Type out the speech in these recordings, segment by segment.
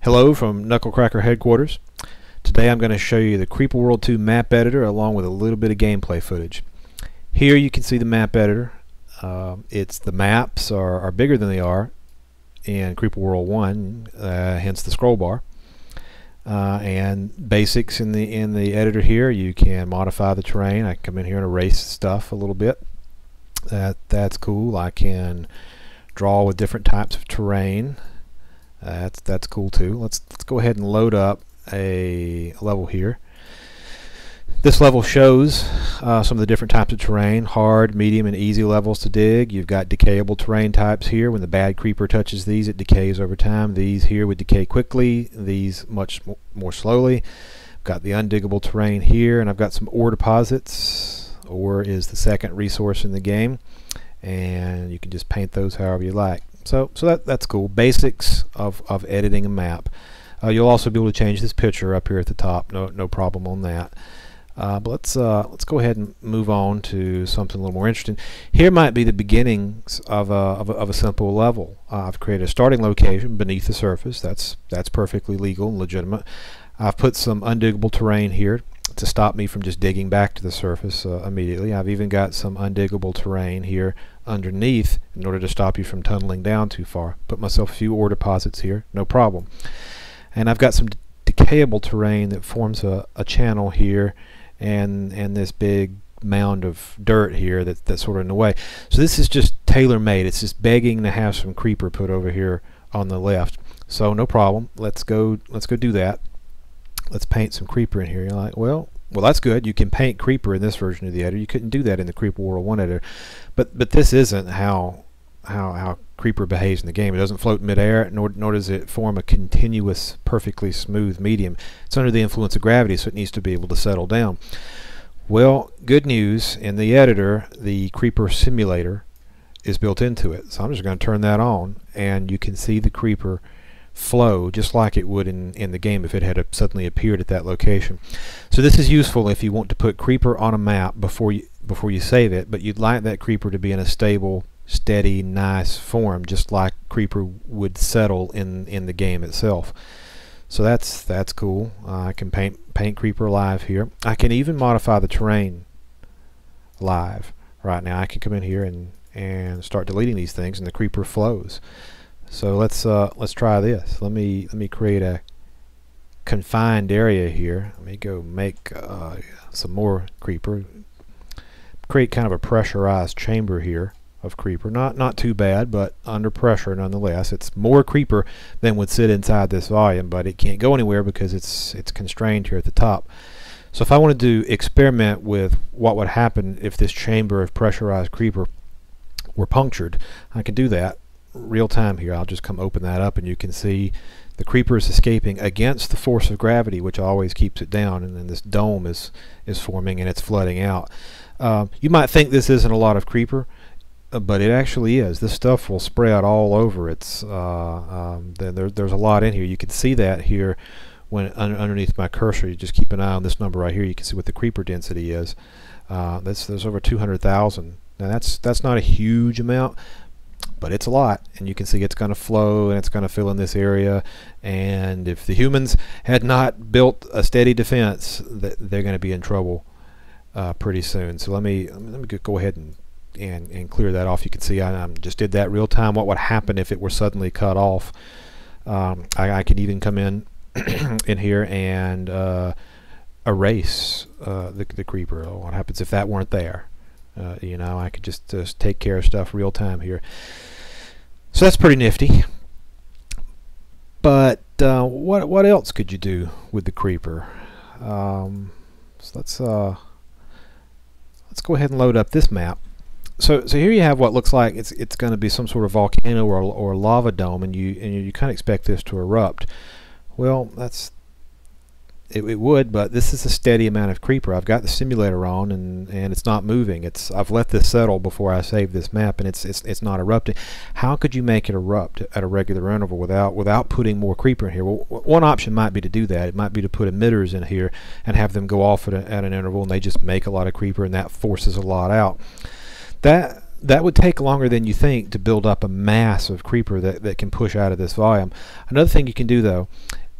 Hello from Knuckle Cracker headquarters. Today I'm going to show you the Knuckle World 2 map editor along with a little bit of gameplay footage. Here you can see the map editor. The maps are bigger than they are in Knuckle World 1, hence the scroll bar. And basics in the editor here, you can modify the terrain. I can come in here and erase stuff a little bit. That's cool. I can draw with different types of terrain. That's cool too. Let's go ahead and load up a level here. This level shows some of the different types of terrain: hard, medium, and easy levels to dig. You've got decayable terrain types here. When the bad creeper touches these, it decays over time. These here would decay quickly, these much more slowly. I've got the undiggable terrain here, and I've got some ore deposits. Ore is the second resource in the game, and you can just paint those however you like. So that's cool. Basics of editing a map. You'll also be able to change this picture up here at the top. No problem on that. But let's go ahead and move on to something a little more interesting. Here might be the beginnings of a simple level. I've created a starting location beneath the surface. That's perfectly legal and legitimate. I've put some undiggable terrain here to stop me from just digging back to the surface immediately. I've even got some undiggable terrain here underneath in order to stop you from tunneling down too far. Put myself a few ore deposits here, no problem. And I've got some decayable terrain that forms a channel here, and this big mound of dirt here that's sort of in the way. So this is just tailor-made. It's just begging to have some creeper put over here on the left. So no problem. Let's go do that. Let's paint some creeper in here. You're like, well, that's good. You can paint creeper in this version of the editor. You couldn't do that in the Knuckle World 1 editor. But this isn't how creeper behaves in the game. It doesn't float in midair, nor does it form a continuous, perfectly smooth medium. It's under the influence of gravity, so it needs to be able to settle down. Well, good news. In the editor, the creeper simulator is built into it. So I'm just going to turn that on, and you can see the creeper flow just like it would in the game if it had suddenly appeared at that location. So this is useful if you want to put creeper on a map before you save it, but you'd like that creeper to be in a stable, steady, nice form, just like creeper would settle in the game itself. So that's cool. I can paint creeper live here. I can even modify the terrain live right now. I can come in here and start deleting these things, and the creeper flows. So let's try this. Let me create a confined area here. Let me go make some more creeper. Create kind of a pressurized chamber here of creeper. Not too bad, but under pressure nonetheless. It's more creeper than would sit inside this volume, but it can't go anywhere because it's constrained here at the top. So if I wanted to experiment with what would happen if this chamber of pressurized creeper were punctured, I can do that real time here. I'll just come open that up, and you can see the creeper is escaping against the force of gravity, which always keeps it down, and then this dome is forming and it's flooding out. You might think this isn't a lot of creeper, but it actually is. This stuff will spread all over. There's a lot in here. You can see that here when underneath my cursor. You just keep an eye on this number right here. You can see what the creeper density is. There's over 200,000. Now that's not a huge amount, but it's a lot, and you can see it's going to flow and it's going to fill in this area. And if the humans had not built a steady defense, they're going to be in trouble pretty soon. So let me go ahead and clear that off. You can see I just did that real time. What would happen if it were suddenly cut off? I could even come in here and erase the creeper. What happens if that weren't there? You know, I could just take care of stuff real time here. So that's pretty nifty. But what else could you do with the creeper? So let's go ahead and load up this map. So here you have what looks like it's going to be some sort of volcano or lava dome, and you kind of expect this to erupt. Well, it would, but this is a steady amount of creeper. I've got the simulator on, and it's not moving. I've let this settle before I save this map, and it's not erupting. How could you make it erupt at a regular interval without putting more creeper in here? Well, one option might be to do that. It might be to put emitters in here and have them go off at an interval, and they just make a lot of creeper, and that forces a lot out. That that would take longer than you think to build up a massive creeper that can push out of this volume. Another thing you can do though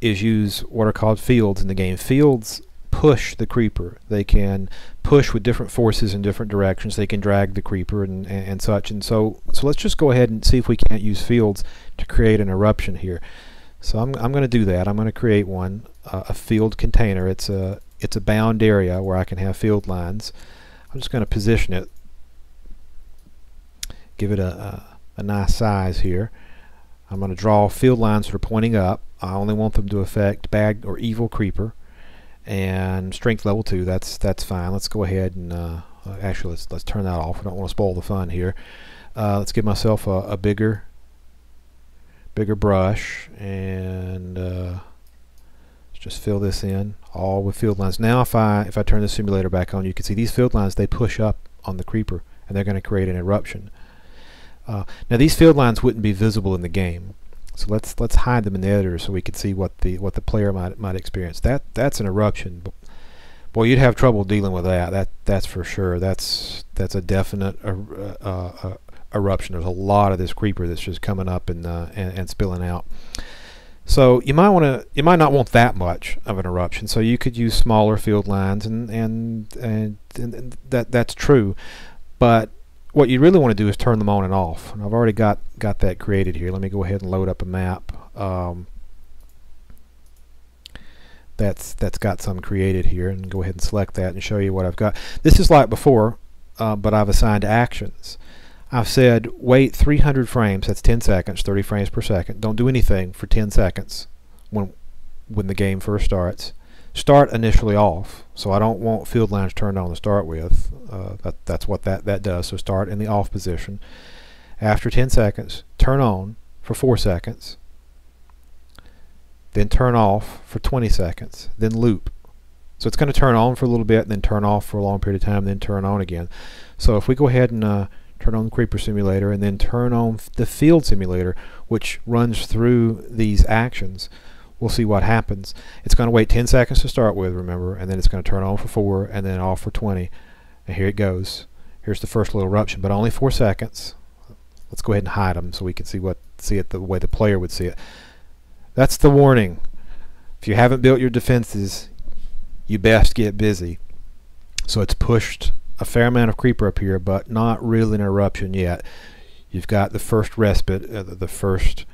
is use what are called fields in the game. Fields push the creeper. They can push with different forces in different directions. They can drag the creeper and such. And so let's just go ahead and see if we can't use fields to create an eruption here. So I'm going to do that. I'm going to create one, a field container. It's a bound area where I can have field lines. I'm just going to position it, give it a nice size here. I'm going to draw field lines that are pointing up. I only want them to affect bad or evil creeper. And strength level 2, that's fine. Let's go ahead and actually let's turn that off. I don't want to spoil the fun here. Let's give myself a bigger brush, and let's just fill this in all with field lines. Now if I turn the simulator back on, you can see these field lines, they push up on the creeper and they're going to create an eruption. Now these field lines wouldn't be visible in the game, so let's hide them in the editor so we can see what the player might experience. That's an eruption. Boy, you'd have trouble dealing with that. That's for sure. That's a definite eruption. There's a lot of this creeper that's just coming up and spilling out. So you might not want that much of an eruption. So you could use smaller field lines, and that's true. But what you really want to do is turn them on and off. And I've already got that created here. Let me go ahead and load up a map that's got some created here, and go ahead and select that and show you what I've got. This is like before, but I've assigned actions. I've said wait 300 frames, that's 10 seconds, 30 frames per second. Don't do anything for 10 seconds when the game first starts. Start initially off, so I don't want field lines turned on to start with. That's what that does. So start in the off position. After 10 seconds, turn on for 4 seconds, then turn off for 20 seconds, then loop. So it's going to turn on for a little bit, and then turn off for a long period of time, then turn on again. So if we go ahead and turn on the creeper simulator and then turn on the field simulator, which runs through these actions, we'll see what happens. It's going to wait 10 seconds to start with, remember, and then it's going to turn on for 4 and then off for 20. And here it goes. Here's the first little eruption, but only 4 seconds. Let's go ahead and hide them so we can see it the way the player would see it. That's the warning. If you haven't built your defenses, you best get busy. So it's pushed a fair amount of creeper up here, but not really an eruption yet. You've got the first respite, the first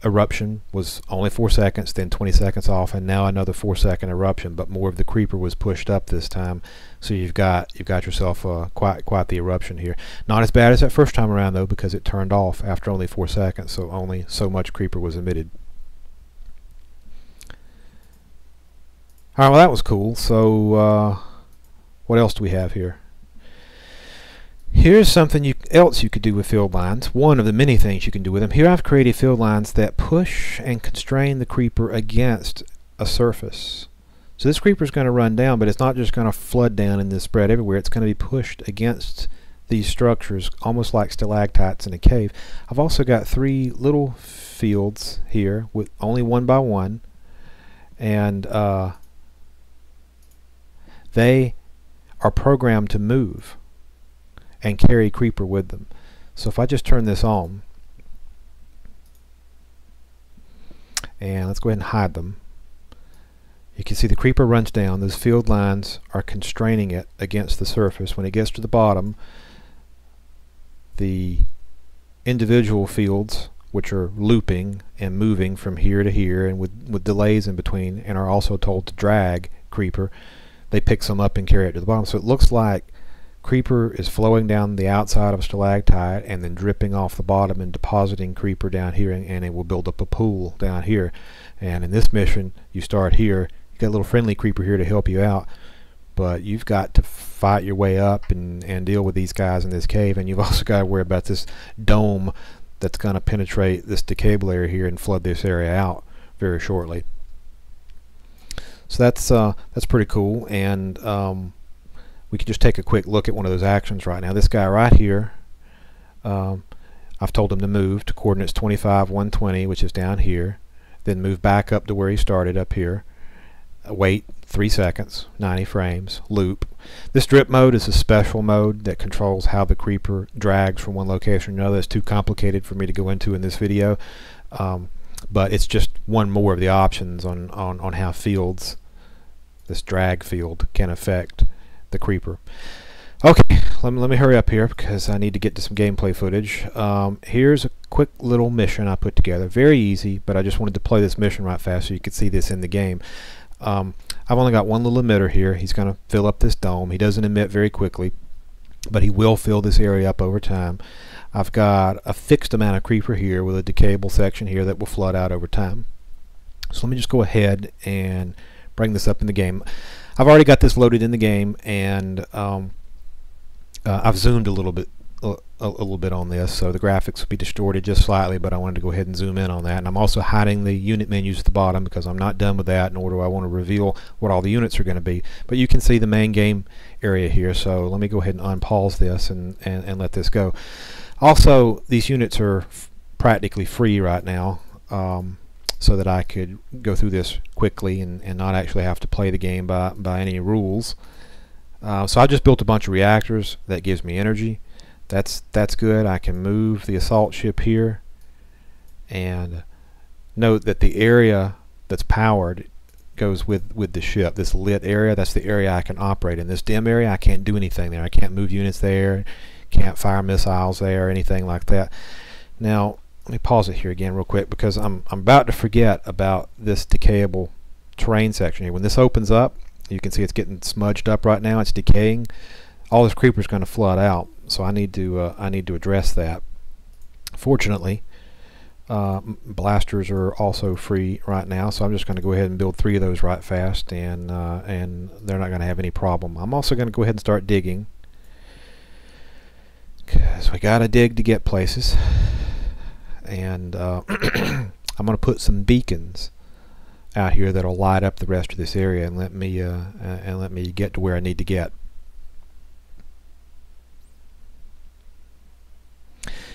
eruption was only 4 seconds, then 20 seconds off, and now another 4-second eruption, but more of the creeper was pushed up this time. So you've got yourself quite the eruption here. Not as bad as that first time around though, because it turned off after only 4 seconds, so only so much creeper was emitted. Alright, well that was cool. So what else do we have here? Here's something else you could do with field lines. One of the many things you can do with them. Here I've created field lines that push and constrain the creeper against a surface. So this creeper is going to run down, but it's not just going to flood down and then spread everywhere. It's going to be pushed against these structures, almost like stalactites in a cave. I've also got 3 little fields here with only 1 by 1, and they are programmed to move and carry creeper with them. So if I just turn this on, and let's go ahead and hide them, you can see the creeper runs down. Those field lines are constraining it against the surface. When it gets to the bottom, the individual fields, which are looping and moving from here to here and with delays in between, and are also told to drag creeper, they pick some up and carry it to the bottom. So it looks like creeper is flowing down the outside of a stalactite and then dripping off the bottom and depositing creeper down here, and it will build up a pool down here. And in this mission, you start here. You got a little friendly creeper here to help you out, but you've got to fight your way up and deal with these guys in this cave, and you've also got to worry about this dome that's going to penetrate this decayable area here and flood this area out very shortly. So that's pretty cool, and we could just take a quick look at one of those actions right now. This guy right here, I've told him to move to coordinates 25, 120, which is down here, then move back up to where he started up here. wait 3 seconds, 90 frames, loop. This drip mode is a special mode that controls how the creeper drags from one location to another. It's too complicated for me to go into in this video, but it's just one more of the options on how fields, this drag field, can affect the creeper. Okay, let me hurry up here because I need to get to some gameplay footage. Here's a quick little mission I put together. Very easy, but I just wanted to play this mission right fast so you could see this in the game. I've only got one little emitter here. He's going to fill up this dome. He doesn't emit very quickly, but he will fill this area up over time. I've got a fixed amount of creeper here with a decayable section here that will flood out over time. So let me just go ahead and bring this up in the game. I've already got this loaded in the game, and I've zoomed a little bit on this, so the graphics will be distorted just slightly, but I wanted to go ahead and zoom in on that. And I'm also hiding the unit menus at the bottom because I'm not done with that, nor do I want to reveal what all the units are going to be. But you can see the main game area here, so let me go ahead and unpause this and let this go. Also, these units are practically free right now, so that I could go through this quickly and not actually have to play the game by any rules. So I just built a bunch of reactors that gives me energy. That's good. I can move the assault ship here, and note that the area that's powered goes with the ship. This lit area, that's the area I can operate in. This dim area, I can't do anything there. I can't move units there, can't fire missiles there, or anything like that. Now let me pause it here again real quick because I'm about to forget about this decayable terrain section here. When this opens up, you can see it's getting smudged up right now. It's decaying. All this creeper is going to flood out, so I need to address that. Fortunately, blasters are also free right now, so I'm just going to go ahead and build 3 of those right fast, and they're not going to have any problem. I'm also going to go ahead and start digging because we got to dig to get places, and I'm going to put some beacons out here that'll light up the rest of this area and let me get to where I need to get.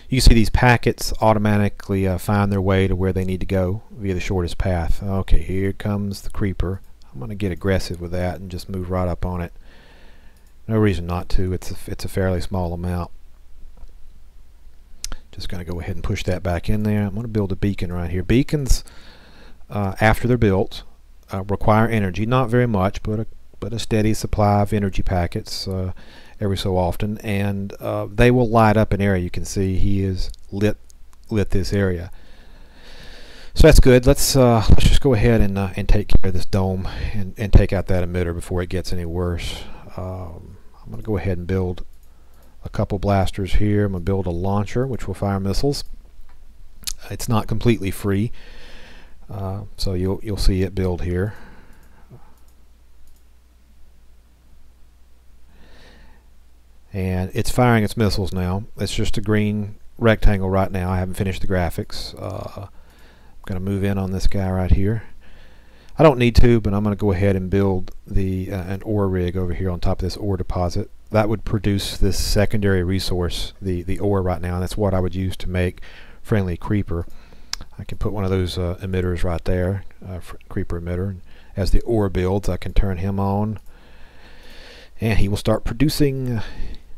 You see these packets automatically find their way to where they need to go via the shortest path. Okay, here comes the creeper. I'm going to get aggressive with that and just move right up on it. No reason not to. It's a fairly small amount. Just going to go ahead and push that back in there. I'm going to build a beacon right here. Beacons, after they're built, require energy. Not very much, but a steady supply of energy packets every so often, and they will light up an area. You can see he is lit this area, so that's good. Let's just go ahead and take care of this dome and take out that emitter before it gets any worse. I'm going to go ahead and build a couple blasters here. I'm going to build a launcher which will fire missiles. It's not completely free, so you'll see it build here. And it's firing its missiles now. It's just a green rectangle right now. I haven't finished the graphics. I'm going to move in on this guy right here. I don't need to, but I'm going to go ahead and build an ore rig over here on top of this ore deposit. That would produce this secondary resource, the ore right now, and that's what I would use to make friendly creeper. I can put one of those emitters right there, creeper emitter. And as the ore builds, I can turn him on, and he will start producing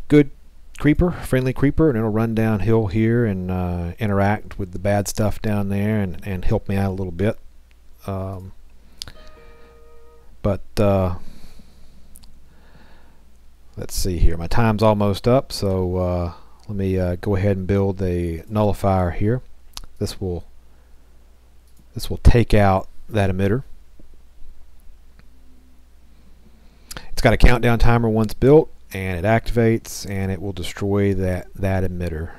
good creeper, friendly creeper, and it'll run downhill here and interact with the bad stuff down there and help me out a little bit. Let's see here. My time's almost up, so let me go ahead and build a nullifier here. This will take out that emitter. It's got a countdown timer once built, and it activates, and it will destroy that emitter.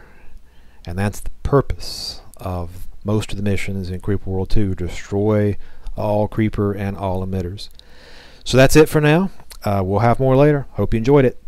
And that's the purpose of most of the missions in Creeper World 2, destroy all creeper and all emitters. So that's it for now. We'll have more later. Hope you enjoyed it.